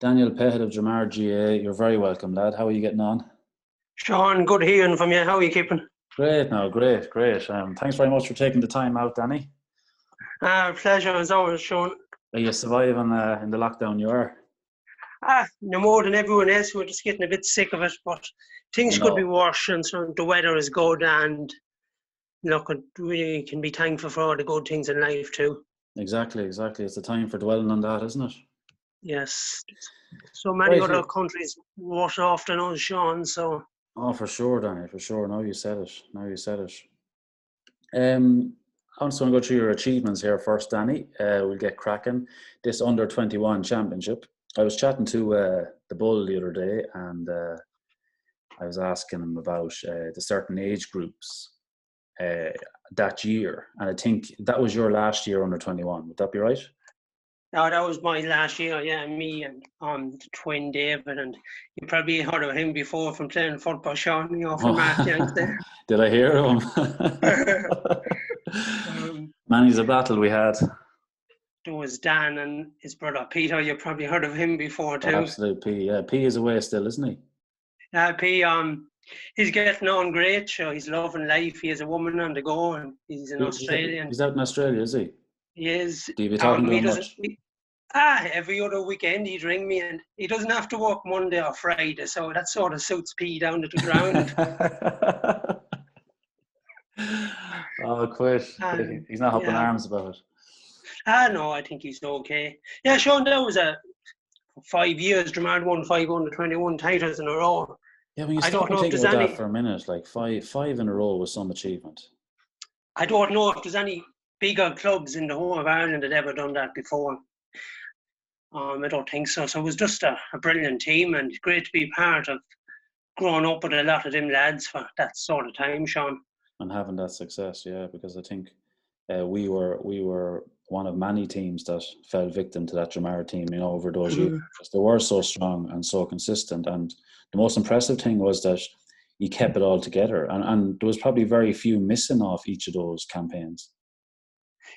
Daniel Pettit of Dromard GAA. You're very welcome, lad. How are you getting on? Sean, good hearing from you. How are you keeping? Great now, great. Thanks very much for taking the time out, Danny. Pleasure as always, Sean. Are you surviving in the lockdown you are? No more than everyone else. We're just getting a bit sick of it, but things could be worse, and so the weather is good, and look, we can be thankful for all the good things in life too. Exactly. It's the time for dwelling on that, isn't it? Yes. So many other countries worse off than us, Sean, so... Oh, for sure, Danny, for sure. Now you said it. I'm just going to go through your achievements here first, Danny. We'll get cracking. This under-21 championship. I was chatting to the Bull the other day, and I was asking him about the certain age groups that year. And I think that was your last year under-21. Would that be right? No, that was my last year, yeah, me and the twin David, and you probably heard of him before from playing football, Sean, from Mark there. Did I hear of him? Many's a battle we had. There was Dan and his brother Peter. You probably heard of him before too. Absolute P. Yeah, P is away still, isn't he? Yeah, P. He's getting on great. So he's loving life. He has a woman on the go, and he's in Australia. He's out in Australia, is he? He is. Do you be talking to him much? Every other weekend he'd ring me, and he doesn't have to work Monday or Friday, so that sort of suits P down to the ground. Oh, quit. He's not up in arms about it. No, I think he's okay. Yeah, Sean, that was 5 years. Dromard won 5 under-21 titles in a row. Yeah, when you stop and think about that for a minute, like five in a row was some achievement. I don't know if there's any bigger clubs in the whole of Ireland that ever done that before. I don't think so. So it was just a brilliant team, and great to be part of growing up with a lot of them lads for that sort of time, Sean. And having that success, yeah, because I think we were one of many teams that fell victim to that Dromard team, over those years. Because they were so strong and so consistent. And the most impressive thing was that you kept it all together. And there was probably very few missing off each of those campaigns.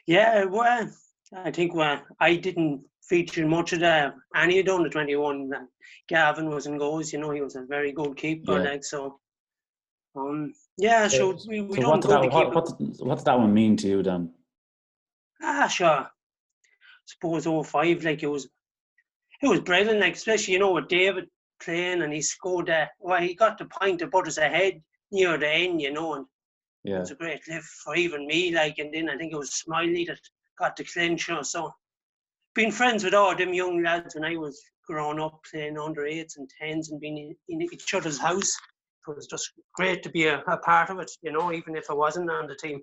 Yeah, well, I think I didn't feature much of any of the under-21. Gavin was in goals, he was a very good keeper, so we don't go to keep it. What did that one mean to you then? Sure. I suppose 05, it was brilliant, especially, with David playing, and he scored he got the point to put us ahead near the end, and it was a great lift for even me, and then I think it was Smiley that got the clincher, so been friends with all them young lads when I was growing up, playing under 8s and 10s and being in each other's house. It was just great to be a part of it, even if I wasn't on the team.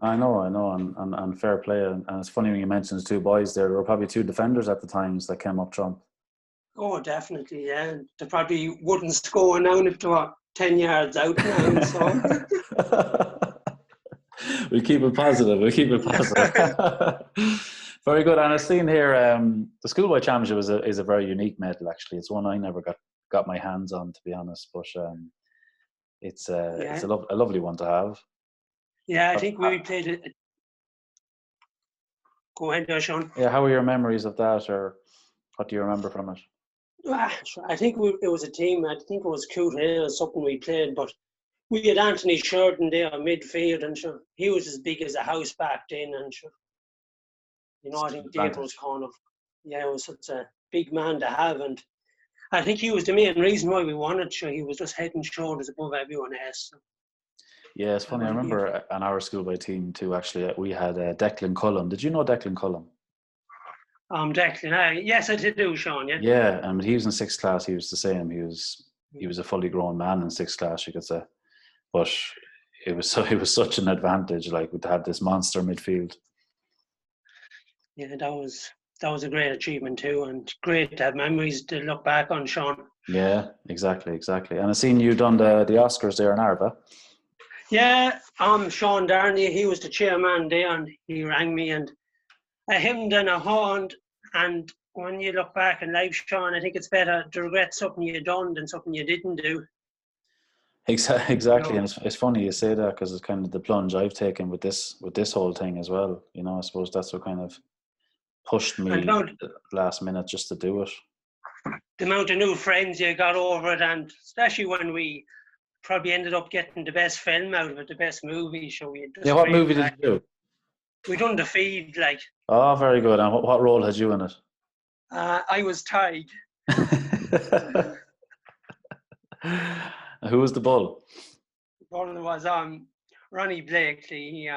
I know, and fair play. And it's funny when you mention the two boys there were probably two defenders at the times that came up trump. Oh, definitely, yeah. They probably wouldn't score now if they were 10 yards out now. So. We'll keep it positive. Very good. And I've seen here the schoolboy championship is a very unique medal. Actually, it's one I never got my hands on, to be honest. But it's a lovely one to have. Yeah, I think we played it. Go ahead, there, Sean. Yeah, how are your memories of that, or what do you remember from it? I think it was a team. I think it was Coot Hill, something we played, but we had Anthony Sheridan there in midfield, and sure, he was as big as a house back then, and sure. I think Dave was it was such a big man to have, and I think he was the main reason why we won it. Sure, he was just head and shoulders above everyone else. So. Yeah, it's funny. I remember on our schoolboy team too. Actually, we had Declan Cullum. Did you know Declan Cullum? Declan. Yes, I did do, Sean. Yeah. Yeah, he was in 6th class. He was the same. He was a fully grown man in 6th class, you could say. But it was such an advantage, to have this monster midfield. Yeah, that was a great achievement too, and great to have memories to look back on, Sean. Yeah, exactly. And I seen you done the Oscars there in Arva. Yeah, Sean Darnley, he was the chairman there, and he rang me, and I hemmed and I horned, and when you look back in life, Sean, I think it's better to regret something you done than something you didn't do. Exactly, and it's funny you say that, because it's kind of the plunge I've taken with this whole thing as well. I suppose that's what kind of pushed me last minute just to do it. the amount of new friends you got over it, and especially when we probably ended up getting the best film out of it, the best movie. So we had Yeah, just what great movie did crack. you do? We done the feed, like, Oh, very good. And what role had you in it? I was tied. Who was the bull? One was Ronnie Blakely.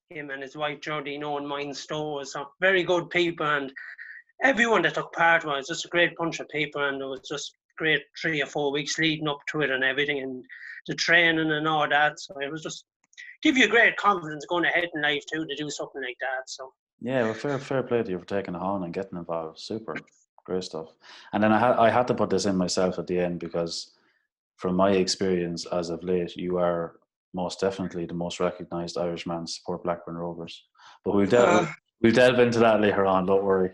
Him and his wife Jodie owned Mine Stores. So very good people, and everyone that took part was just a great bunch of people, and it was just great 3 or 4 weeks leading up to it and everything, and the training and all that. So it was just give you great confidence going ahead in life too to do something like that. So Yeah, well, fair play to you for taking it on and getting involved. Super, great stuff. And then I had to put this in myself at the end because, from my experience as of late, you are most definitely the most recognised Irishman to support Blackburn Rovers. But we'll delve into that later on. Don't worry.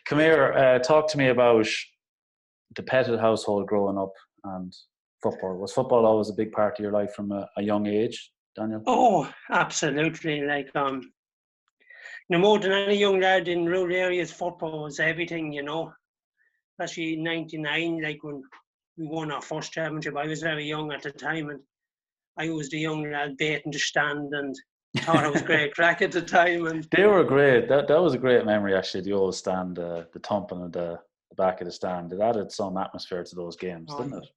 Come here. Talk to me about the Pettit household growing up and football. Was football always a big part of your life from a young age, Daniel? oh, absolutely. Like more than any young lad in rural areas, football was everything. Especially in '99, like when we won our first championship. I was very young at the time, and I was the young lad baiting the stand and thought it was great crack at the time. And They were great. That was a great memory, actually. The old stand, the thumping of the back of the stand. It added some atmosphere to those games, didn't it?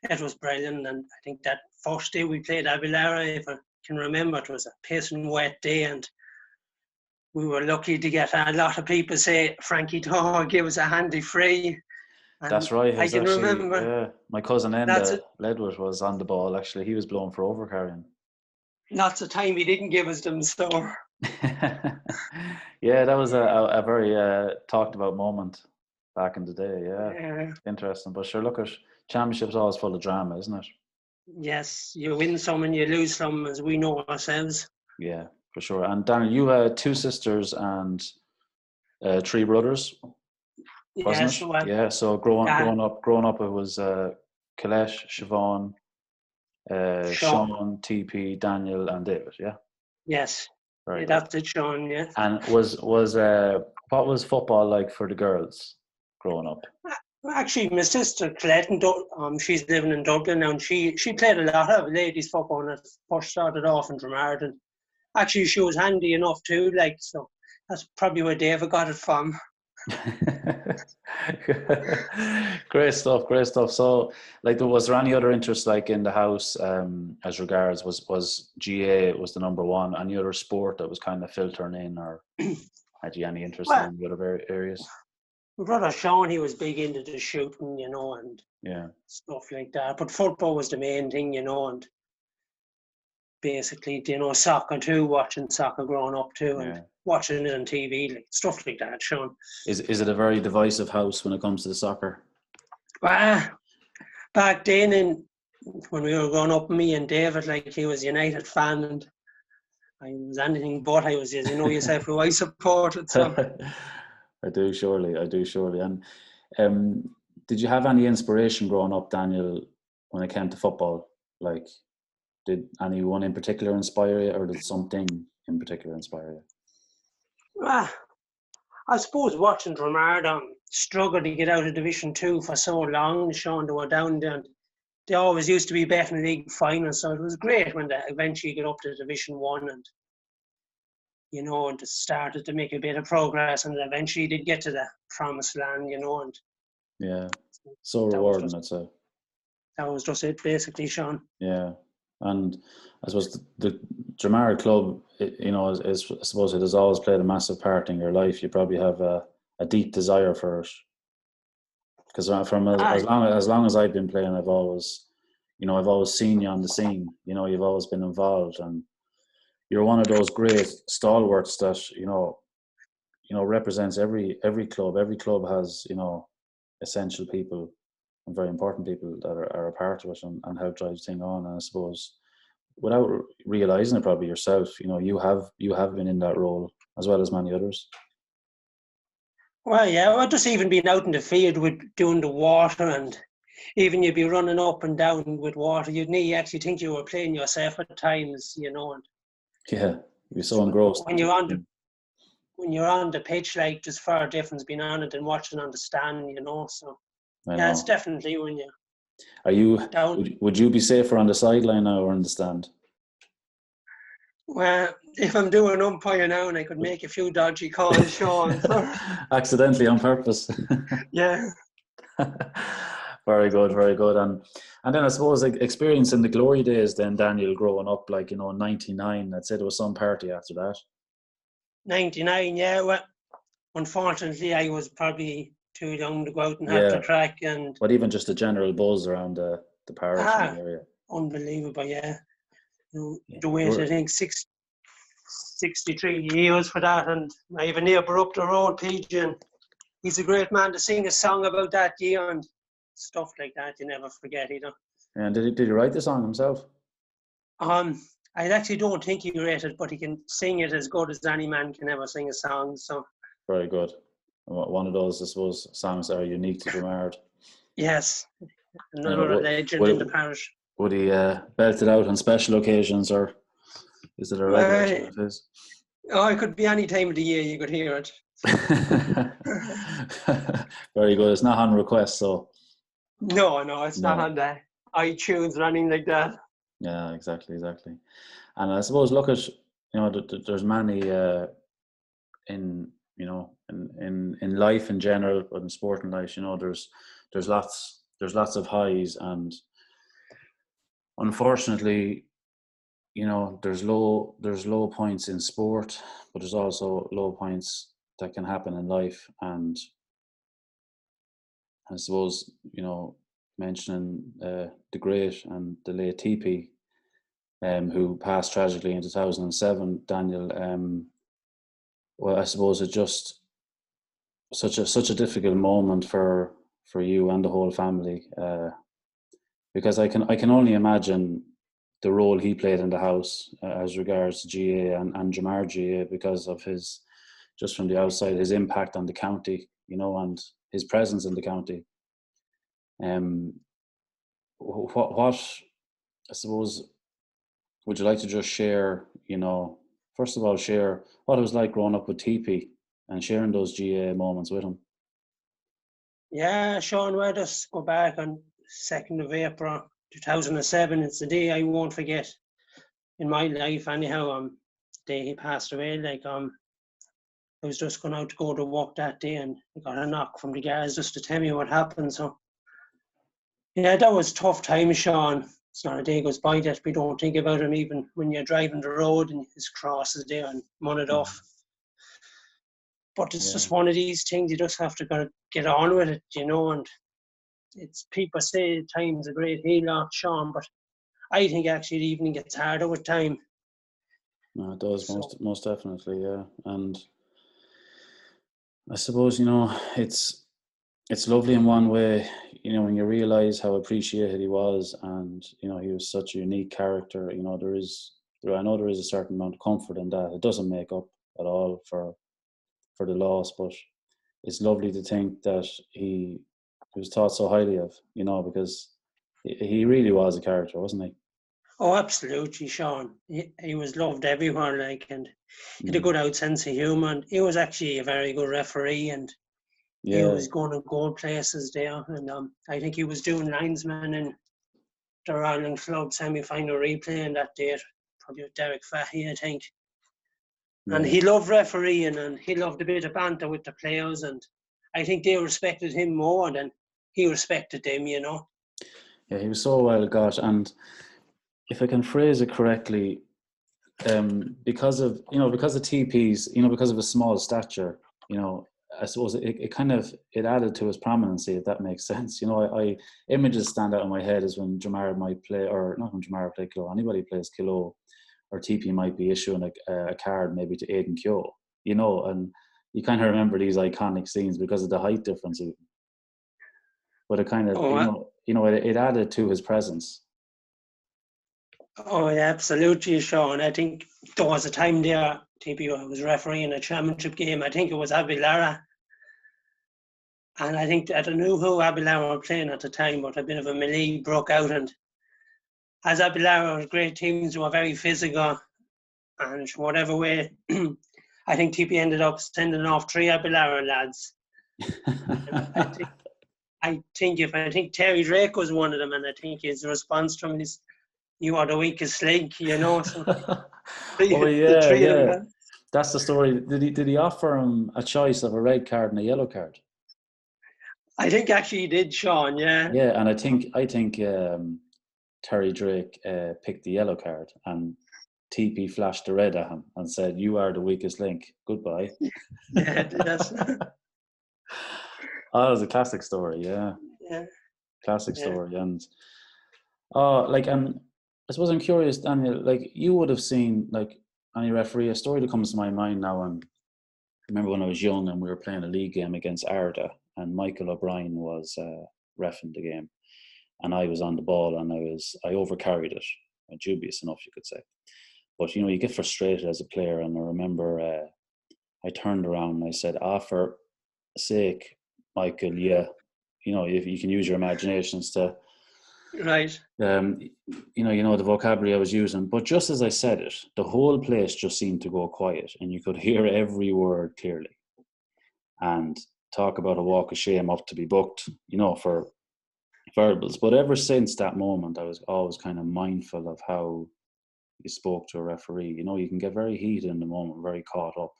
it was brilliant. And I think that first day we played Avilara, if I can remember, it was a pissing wet day, and we were lucky to get a lot of people say Frankie Taw give us a handy free. And That's right. I can remember. Yeah, my cousin That's Enda it. Ledwood was on the ball. Actually, he was blown for overcarrying. Lots of time he didn't give us them. So Yeah, that was a very talked about moment back in the day. Yeah, yeah. interesting. But sure, look, at championships always full of drama, isn't it? Yes, you win some and you lose some, as we know ourselves. Yeah, for sure. And Daniel, you had 2 sisters and 3 brothers, wasn't Yes, it? well, Yeah. So growing up, it was Kalesh, Siobhan, Sean. Sean, TP, Daniel, and David. Yeah, Yes, very yeah, good. that's it, Sean. Yeah. And what was football like for the girls growing up? Actually, my sister Colette, she's living in Dublin now, and she played a lot of ladies football, and it first started off in Dromard, and actually she was handy enough too. Like, so that's probably where David got it from. Great stuff, great stuff. So, like, was there any other interest, like, in the house, as regards was GAA was the number one? Any other sport that was kind of filtering in, or had you any interest Well, in the other areas? my brother Sean, he was big into the shooting, and Yeah, stuff like that. But football was the main thing, and basically, soccer too, watching soccer growing up too, and yeah. watching it on TV, like stuff like that, Sean. Is it a very divisive house when it comes to the soccer? Ah, back then, when we were growing up, me and David, like, he was United fan, and I was anything but. I was, as you know yourself, who I supported. So I do surely. And did you have any inspiration growing up, Daniel, when it came to football? Like, did anyone in particular inspire you, or did something in particular inspire you? ah, I suppose watching Dromard struggle to get out of Division 2 for so long, Sean, they were down there. And they always used to be betting league finals, so it was great when they eventually got up to Division 1 and, and started to make a bit of progress, and eventually did get to the promised land, and Yeah, so that was rewarding, just I'd say. that was just it, basically, Sean. Yeah, and I suppose the Dromard club, is I suppose it has always played a massive part in your life. You probably have a deep desire for it, because from Aye, as long as I've been playing, I've always seen you on the scene. You've always been involved, and you're one of those great stalwarts that represents every club. Every club has essential people and very important people that are a part of it and help drive the thing on. And I suppose, without realizing it, probably yourself, you have been in that role as well as many others. well, yeah, or just even being out in the field with doing the water, and even you'd be running up and down with water, you'd actually think you were playing yourself at times, and Yeah, you're so engrossed. when you're on when you're on the pitch, like, there's far difference being on it than watching on the stand, you know. So I yeah, it's know. definitely when you're Are you? down. Would you be safer on the sideline now or in the stand? Well, if I'm doing umpire now, and I could make a few dodgy calls, Sean. So Accidentally on purpose. yeah. Very good, very good. And then I suppose, like, experiencing the glory days then, Daniel, growing up, like, you know, in 99, I'd say there was some party after that. 99, yeah. Well, unfortunately, I was probably too young to go out and have the Yeah. crack, and But even just the general buzz around the parish and the area. unbelievable, yeah. Yeah. The wait, I think, 63 years for that, and I have a neighbour up the road, PJ, and he's a great man to sing a song about that year and stuff like that. You never forget, either. And did he write the song himself? I actually don't think he wrote it, but he can sing it as good as any man can ever sing a song. So Very good. One of those, I suppose, songs that are unique to Dromard. yes, another legend in the parish. Would he belt it out on special occasions, or is it a regular tune of his? Oh, it could be any time of the year you could hear it. Very good. It's not on request, so. No, it's not on the iTunes or anything like that. Yeah, exactly. And I suppose, look at, you know, there's many in life in general, but in sport and life, you know, there's lots of highs, and unfortunately, you know, there's low points in sport, but there's also low points that can happen in life. And I suppose, you know, mentioning the great and the late TP, who passed tragically in 2007, Daniel. Well, I suppose it's just such a difficult moment for you and the whole family, because I can only imagine the role he played in the house, as regards to GA and Dromard GA, because of his, just from the outside, his impact on the county, you know, and his presence in the county. What I suppose, would you like to just share, you know, first of all, share what it was like growing up with TP and sharing those GA moments with him? Yeah, Sean, we'll just go back on 2nd of April 2007. It's the day I won't forget in my life. Anyhow, the day he passed away, like, I was just going out to go to work that day, and I got a knock from the guards just to tell me what happened. So yeah, that was tough time, Sean. It's not a day goes by that we don't think about him, even when you're driving the road and his cross is there and mounted off. But it's just one of these things, you just have to get on with it, you know. And it's, people say time's a great healer, Sean, but I think actually the evening gets harder with time. No, it does, most definitely, yeah. And I suppose, you know, it's lovely in one way, you know, when you realise how appreciated he was, and, you know, he was such a unique character. You know, I know there is a certain amount of comfort in that. It doesn't make up at all for the loss, but it's lovely to think that he was thought so highly of, you know, because he really was a character, wasn't he? Oh, absolutely, Sean. He was loved everywhere, like, and he had a good out sense of humour. And he was actually a very good referee, and he was going to goal places there. And I think he was doing linesman in the Ireland Club semi-final replay on that day, probably with Derek Fahey, I think. And he loved refereeing, and he loved a bit of banter with the players, and I think they respected him more than he respected them, you know. Yeah, he was so well got, and if I can phrase it correctly, because of TP's, you know, because of his small stature, you know, I suppose it kind of, it added to his prominency, if that makes sense. You know, images stand out in my head is when Dromard might play, or not when Dromard played Kilo, anybody plays Kilo, or TP might be issuing a card maybe to Aidan Keogh, you know, and you kind of remember these iconic scenes because of the height difference even. But it kind of, it added to his presence. Oh, yeah, absolutely, Sean. I think there was a time there, TP was refereeing a championship game. I think it was Abilara. And I think, I don't know who Abilara were playing at the time, but a bit of a melee broke out. And as Abilara was great teams, were very physical. And whatever way I think TP ended up sending off 3 Abelara lads. I think Terry Drake was one of them, and I think his response from him is, "You are the weakest link," So Oh the yeah, 3 of them yeah. lads. That's the story. Did he offer him a choice of a red card and a yellow card? I think actually he did, Sean. Yeah. Yeah, and I think Terry Drake picked the yellow card, and TP flashed the red at him and said, "You are the weakest link. Goodbye." Yeah. That's, Oh, it was a classic story. Yeah, yeah. classic Yeah. story. And I suppose I'm curious, Daniel. Like, you would have seen, like, any referee. A story that comes to my mind now. And I remember when I was young and we were playing a league game against Arda, and Michael O'Brien was reffing the game, and I was on the ball, and I overcarried it, dubious enough, you could say. But you get frustrated as a player, and I remember I turned around and I said, for sake, Michael, yeah, if you can use your imaginations to, Right. the vocabulary I was using. But just as I said it, the whole place just seemed to go quiet, and you could hear every word clearly. And talk about a walk of shame up to be booked, for verbals. But ever since that moment, I was always kind of mindful of how you spoke to a referee. You can get very heated in the moment, very caught up,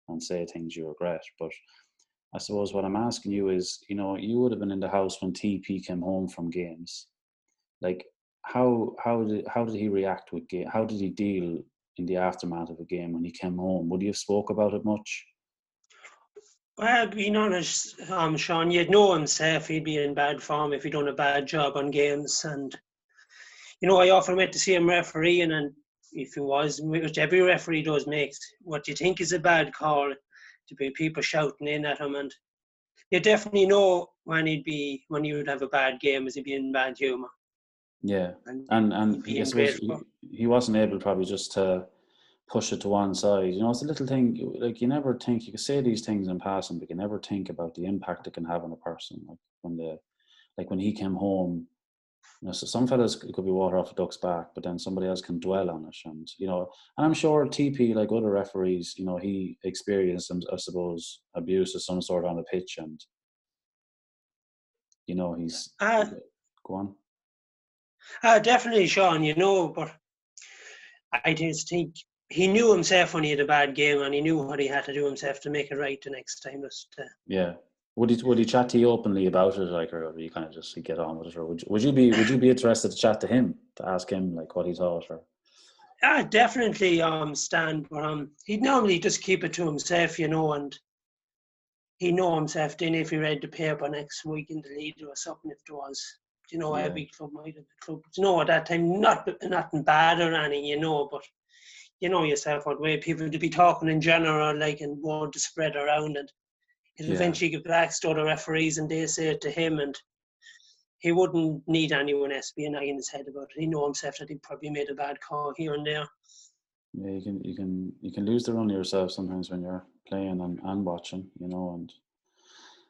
and say things you regret. But I suppose what I'm asking you is, you would have been in the house when TP came home from games. Like, how did he react with game? How did he deal in the aftermath of a game when he came home? Would you have spoke about it much? Well, being honest, Sean, you'd know himself. He'd be in bad form if he'd done a bad job on games. And, I often went to see him refereeing, and if he was, which every referee does, makes what you think is a bad call to be people shouting in at him. And you definitely know when he would have a bad game, as he'd be in bad humour. Yeah, And and he'd be I in suppose great form. he wasn't able probably just to push it to one side. It's a little thing, like, you never think, you can say these things in passing, but you never think about the impact it can have on a person. Like when he came home, so some fellas, it could be water off a duck's back, but then somebody else can dwell on it. And, and I'm sure TP, like other referees, he experienced, I suppose, abuse of some sort on the pitch, and, he's, Ah, go on. definitely, Sean, but I just think he knew himself when he had a bad game, and he knew what he had to do himself to make it right the next time. Yeah. Would he chat to you openly about it, like, or would you kind of just get on with it, or would you be interested to chat to him, to ask him like what he thought, or? Definitely, Stan. But he'd normally just keep it to himself, and he'd know himself. Then if he read the paper next week in the Leader or something, if there was, Yeah. every club might have a club. At that time, nothing bad or anything, but you know yourself what way people to be talking in general, like, and word to spread around, and it eventually get back to the referees, and they say it to him, and he wouldn't need anyone else being in his head about it. He know himself that he probably made a bad call here and there. Yeah, you can lose the run of yourself sometimes when you're playing and watching,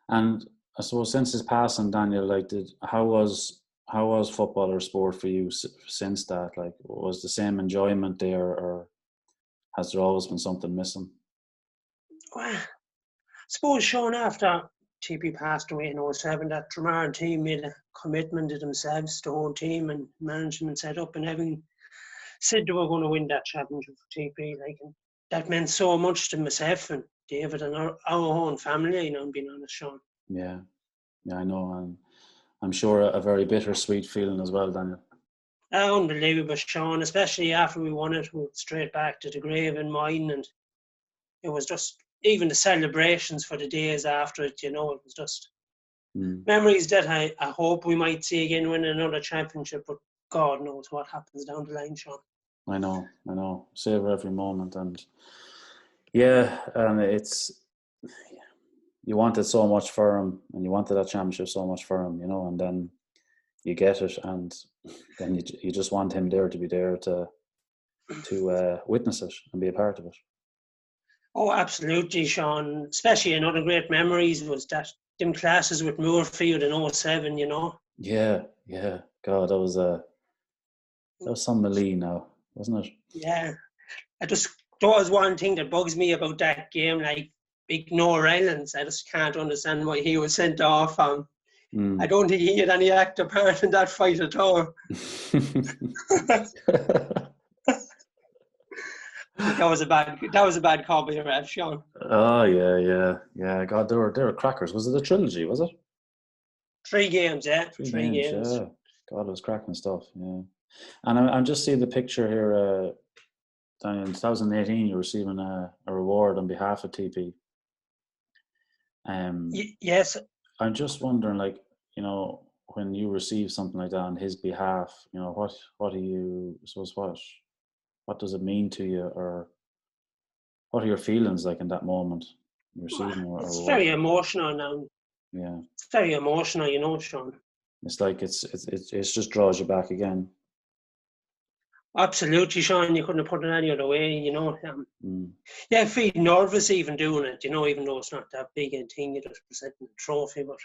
and I suppose since his passing, Daniel, like, how was football or sport for you since that? Like, was the same enjoyment there, or has there always been something missing? Well, I suppose, Sean, after TP passed away in 2007, that Dromard team made a commitment to themselves, the whole team and management set up, and everything said they were going to win that championship for TP. Like, and that meant so much to myself and David and our own family, being honest, Sean. Yeah, I know, and I'm sure a very bittersweet feeling as well, Daniel. Unbelievable, Sean, especially after we won it. We went straight back to the grave in mine, and it was just, even the celebrations for the days after it, it was just memories that I hope we might see again, win another championship, but God knows what happens down the line, Sean. I know. Savor every moment, and yeah, and you wanted so much for him, and you wanted that championship so much for him, and then you get it, and then you just want him there to be there to witness it and be a part of it. Oh, absolutely, Sean. Especially another great memories was them classes with Moorfield in 2007, Yeah. God, that was some Malee now, wasn't it? Yeah. I just was one thing that bugs me about that game, like ignore Islands. I just can't understand why he was sent off. I don't think he had any active part in that fight at all. That was a bad call by the ref, Sean. Oh yeah. God, they were crackers. Was it a trilogy? Was it 3 games? Yeah, 3 games. Yeah. God, it was cracking stuff. Yeah. And I'm just seeing the picture here. Daniel, in 2018, you're receiving a reward on behalf of TP. Yes. I'm just wondering, like, you know, when you receive something like that on his behalf, you know, what do you suppose what does it mean to you, or what are your feelings like in that moment, receiving a It's reward? very emotional now. Yeah, it's very emotional, you know, Sean. it's like it just draws you back again. Absolutely, Sean. You couldn't have put it any other way, you know. Yeah, I feel nervous even doing it, you know, even though it's not that big a thing, you're just presenting a trophy. But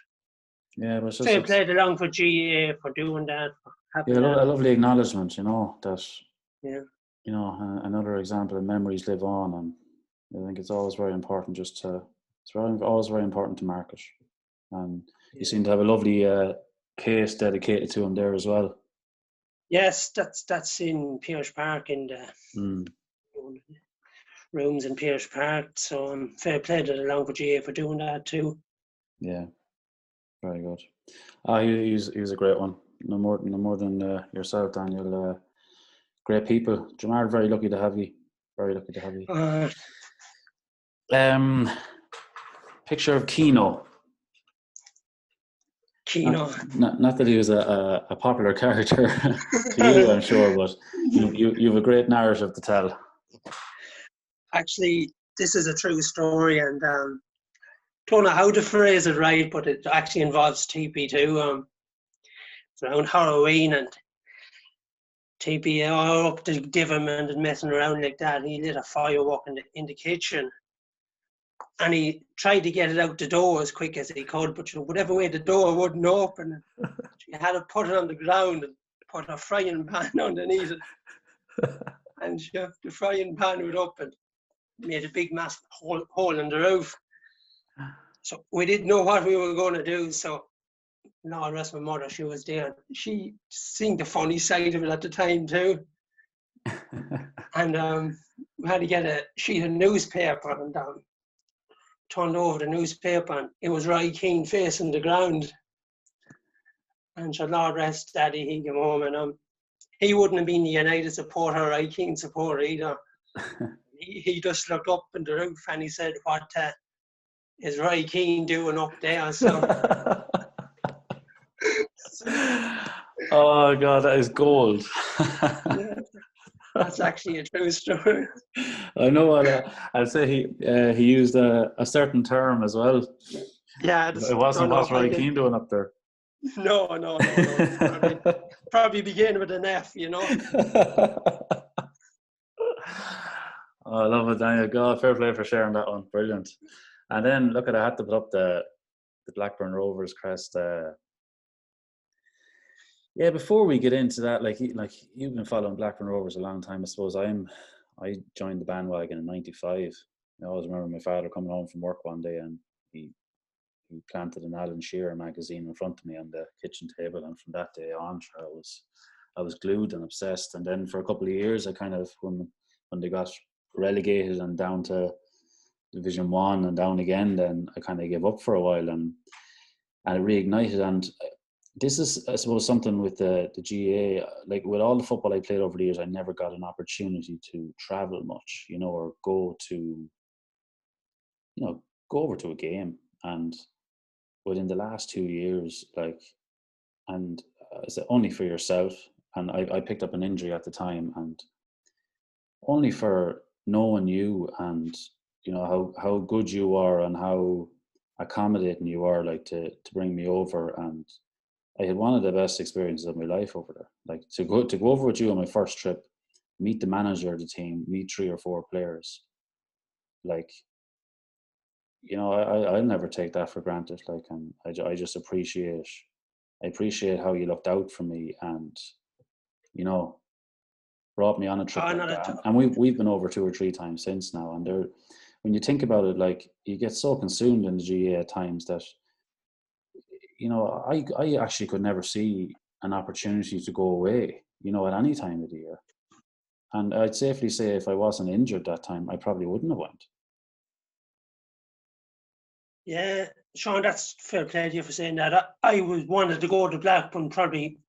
yeah, but it's just fair play along for GAA for doing that. A lovely acknowledgement, you know, that yeah, you know, another example of memories live on, and I think it's always very important always very important to mark it. And you seem to have a lovely case dedicated to him there as well. Yes, that's in Pearse Park, in the rooms in Pearse Park. So fair play to the Longford GAA for doing that too. Yeah, very good. He was a great one. No more than yourself, Daniel. Great people. Dromard, very lucky to have you. Very lucky to have you. Picture of Keno. Keno. Not that he was a popular character to you, I'm sure, but you have a great narrative to tell. Actually, this is a true story, and don't know how to phrase it right, but it actually involves TP too. It's around Halloween, and TP up to give him and messing around like that. He lit a firework in the kitchen, and he tried to get it out the door as quick as he could, but whatever way the door wouldn't open, he had to put it on the ground and put a frying pan underneath it, and the frying pan went up and made a big massive hole in the roof. So we didn't know what we were going to do. So no, rest my mother, she was there. She seen the funny side of it at the time too. And we had to get a sheet of newspaper and turned over the newspaper, and it was Roy Keane facing the ground. And so Lord rest Daddy, he came home, and he wouldn't have been the United supporter or Roy Keane supporter either. He just looked up in the roof and he said, "What is Roy Keane doing up there?" So. Oh God, that is gold. Yeah, that's actually a true story. I know. I'd say he used a certain term as well. Yeah, it wasn't what Roy Keane doing up there. No. Probably begin with an F, you know. Oh, I love it, Daniel. God, fair play for sharing that one. Brilliant. And then look at, I had to put up the Blackburn Rovers crest. Yeah, before we get into that, like you've been following Blackburn Rovers a long time. I suppose I joined the bandwagon in '95. I always remember my father coming home from work one day and he planted an Alan Shearer magazine in front of me on the kitchen table, and from that day on, I was glued and obsessed. And then for a couple of years, I kind of when they got relegated and down to Division 1 and down again, then I kind of gave up for a while, and it reignited. And this is, I suppose, something with the GAA. Like with all the football I played over the years, I never got an opportunity to travel much, you know, or go over to a game. And within the last 2 years, like, and only for yourself, and I picked up an injury at the time, and only for knowing you and you know how good you are and how accommodating you are, like to bring me over. And I had one of the best experiences of my life over there. Like to go over with you on my first trip, meet the manager of the team, meet 3 or 4 players. Like, you know, I'll never take that for granted. Like, and I just appreciate how you looked out for me, and you know, brought me on a trip Oh, like not at that. all. And we've been over 2 or 3 times since now. And when you think about it, like, you get so consumed in the GA at times that, I actually could never see an opportunity to go away, at any time of the year. And I'd safely say if I wasn't injured that time, I probably wouldn't have went. Yeah, Sean, that's fair play to you for saying that. I wanted to go to Blackburn probably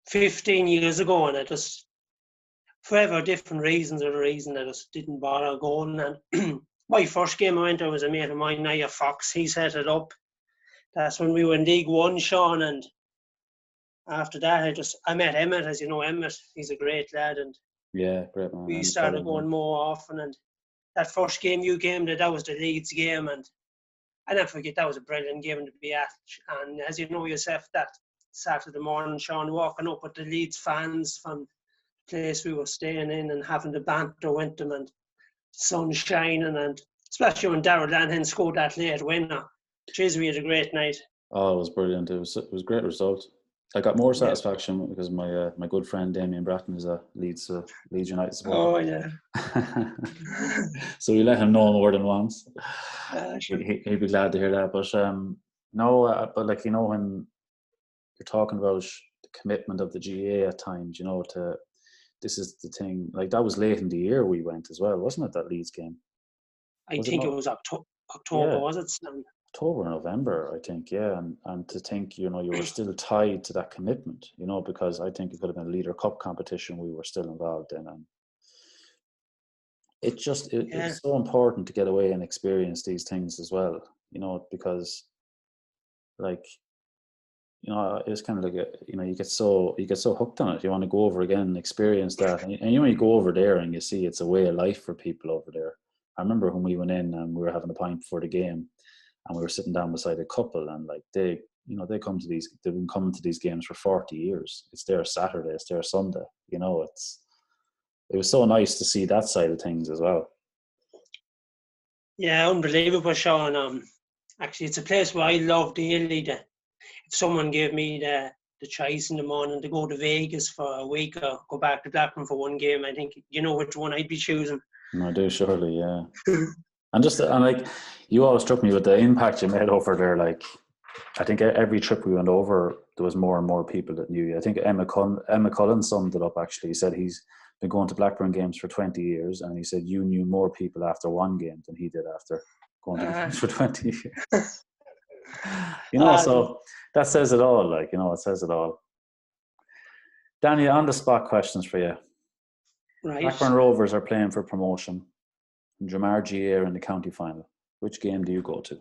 15 years ago, and I just, forever different reasons, or the reason I just didn't bother going. And my first game I went to was a mate of mine, Nia Fox. He set it up. That's when we were in League One, Sean. And after that, I met Emmett, as you know, Emmett. He's a great lad, and Yeah, great man. we started going more often. And that first game you came to, that was the Leeds game, and I never forget, that was a brilliant game to be at. And as you know yourself, that Saturday morning, Sean, walking up with the Leeds fans from the place we were staying in and having the banter with them and sun shining, and especially when Darrell Lanhan scored that late winner. Jeez, we had a great night. Oh, it was brilliant. It was a great result. I got more satisfaction because my good friend Damien Bratton is a Leeds United supporter. Oh, yeah. So we let him know more than once. Sure. He'd be glad to hear that. But but like, when you're talking about the commitment of the GA at times, to this is the thing. Like, that was late in the year we went as well, wasn't it? That Leeds game. I think it was October, was it? October, November, I think, yeah. And to think, you were still tied to that commitment, because I think it could have been a Leader Cup competition we were still involved in. And it's so important to get away and experience these things as well, because, like, it's kind of like you get so hooked on it. You want to go over again and experience that. And when you go over there and you see it's a way of life for people over there. I remember when we went in and we were having a pint before the game, and we were sitting down beside a couple, and like they've been coming to these games for 40 years. It's their Saturday, it's their Sunday. It was so nice to see that side of things as well. Yeah, unbelievable, Sean. Actually, it's a place where I love dearly. If someone gave me the choice in the morning to go to Vegas for a week or go back to Blackburn for one game, I think you know which one I'd be choosing. I do, surely, yeah. and like, you always struck me with the impact you made over there. Like, I think every trip we went over, there was more and more people that knew you. I think Emma Cullen summed it up, actually. He said he's been going to Blackburn games for 20 years, and he said you knew more people after one game than he did after going to games for 20 years. So that says it all. Like, it says it all. Danny, on the spot questions for you. Right. Blackburn Rovers are playing for promotion. Dromard GAA are in the county final. Which game do you go to?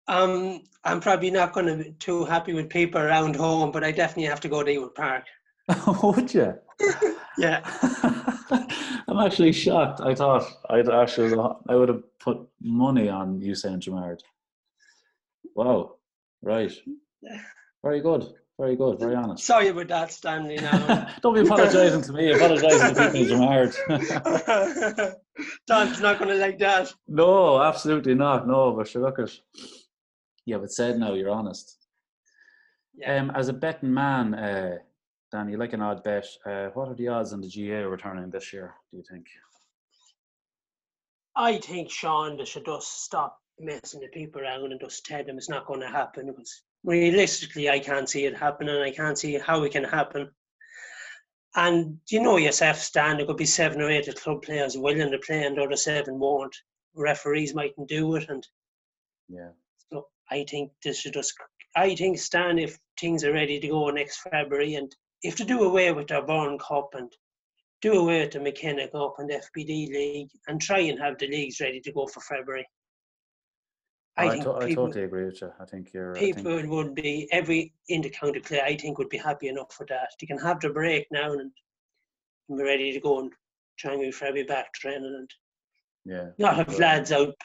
I'm probably not going to be too happy with people around home, but I definitely have to go to Ewood Park. Would you? Yeah. I'm actually shocked. I thought I would have put money on you saying Dromard. Wow. Right. Very good. Very good. Very honest. Sorry about that, Stanley. Now. Don't be apologising to me. Apologising to people in Dromard. Don's not going to like that. No, absolutely not. No, but sure, look at. Yeah, but said now, you're honest. Yeah. As a betting man, Dan, you like an odd bet. What are the odds on the GAA returning this year, do you think? I think, Sean, they should just stop messing the people around and just tell them it's not going to happen. Because realistically, I can't see it happening. I can't see how it can happen. And you know yourself, Stan, there could be 7 or 8 club players willing to play and the other 7 won't. Referees mightn't do it. And yeah. So I think I think, Stan, if things are ready to go next February, and if to do away with the Burn Cup and do away with the McKenna Cup and FPD League and try and have the leagues ready to go for February. I totally agree with you. I think would be, every inter-county player, I think, would be happy enough for that. They can have the break now and be ready to go and try and move February back training and not have lads out,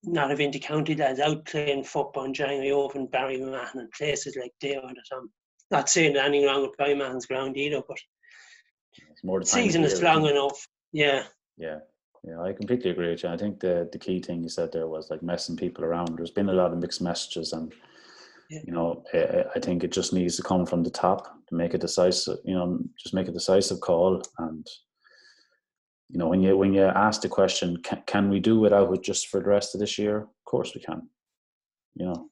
not have inter-county lads out playing football in January over in Barryman and places like there. I'm not saying there's anything wrong with Barryman's ground either, but it's more the season is long enough. Yeah. Yeah, I completely agree with you. I think the key thing you said there was like messing people around. There's been a lot of mixed messages, and Yeah. You know, I think it just needs to come from the top to make a decisive, just make a decisive call. And, when you ask the question, can we do without it just for the rest of this year? Of course we can.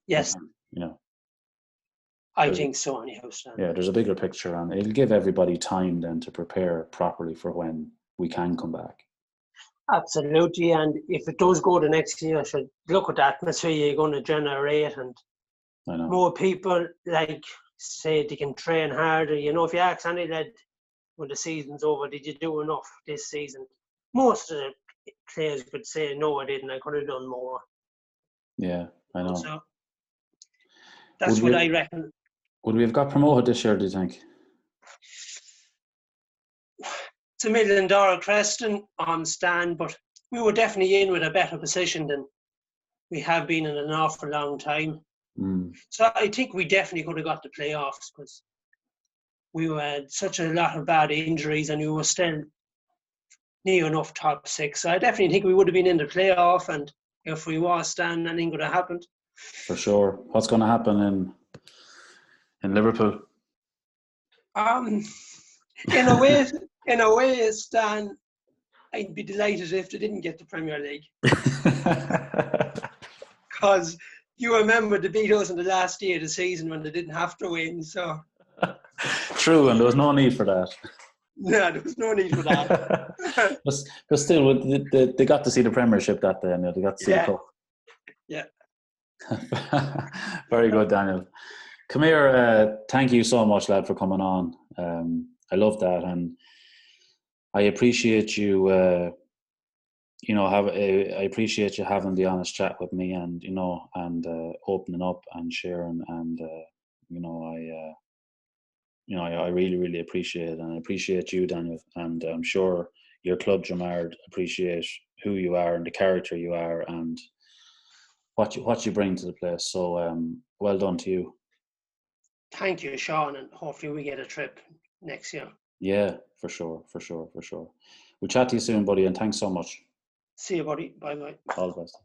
Yes, We can, I think so. Anyhow, Stan. yeah, there's a bigger picture, and it'll give everybody time then to prepare properly for when we can come back. Absolutely, and if it does go the next year, I should look at the atmosphere you're going to generate, and I know. more people say they can train harder. If you ask any lad when the season's over, did you do enough this season? Most of the players could say, no, I didn't. I could have done more. Yeah, I know. So that's what I reckon. Would we have got promoted this year, do you think? It's $1 million question on Stan, but we were definitely in with a better position than we have been in an awful long time. So I think we definitely could have got the playoffs, because we had such a lot of bad injuries and we were still near enough top 6. So I definitely think we would have been in the playoff, and if we was Stan, anything would have happened. For sure. What's going to happen in Liverpool? In a way, Stan, I'd be delighted if they didn't get the Premier League. Because you remember they beat us in the last year of the season when they didn't have to win. So True, and there was no need for that. No, there was no need for that. but still, they got to see the Premiership that day, and they got to see the cup. Yeah. Very good, Daniel. Come here. Thank you so much, lad, for coming on. I love that, and I appreciate you. I appreciate you having the honest chat with me, and opening up and sharing, and I really, really appreciate it, and I appreciate you, Daniel, and I'm sure your club, Dromard, appreciate who you are and the character you are, and what you bring to the place. So well done to you. Thank you, Sean, and hopefully we get a trip next year. Yeah, for sure. We'll chat to you soon, buddy, and thanks so much. See you, buddy. Bye-bye. All the best.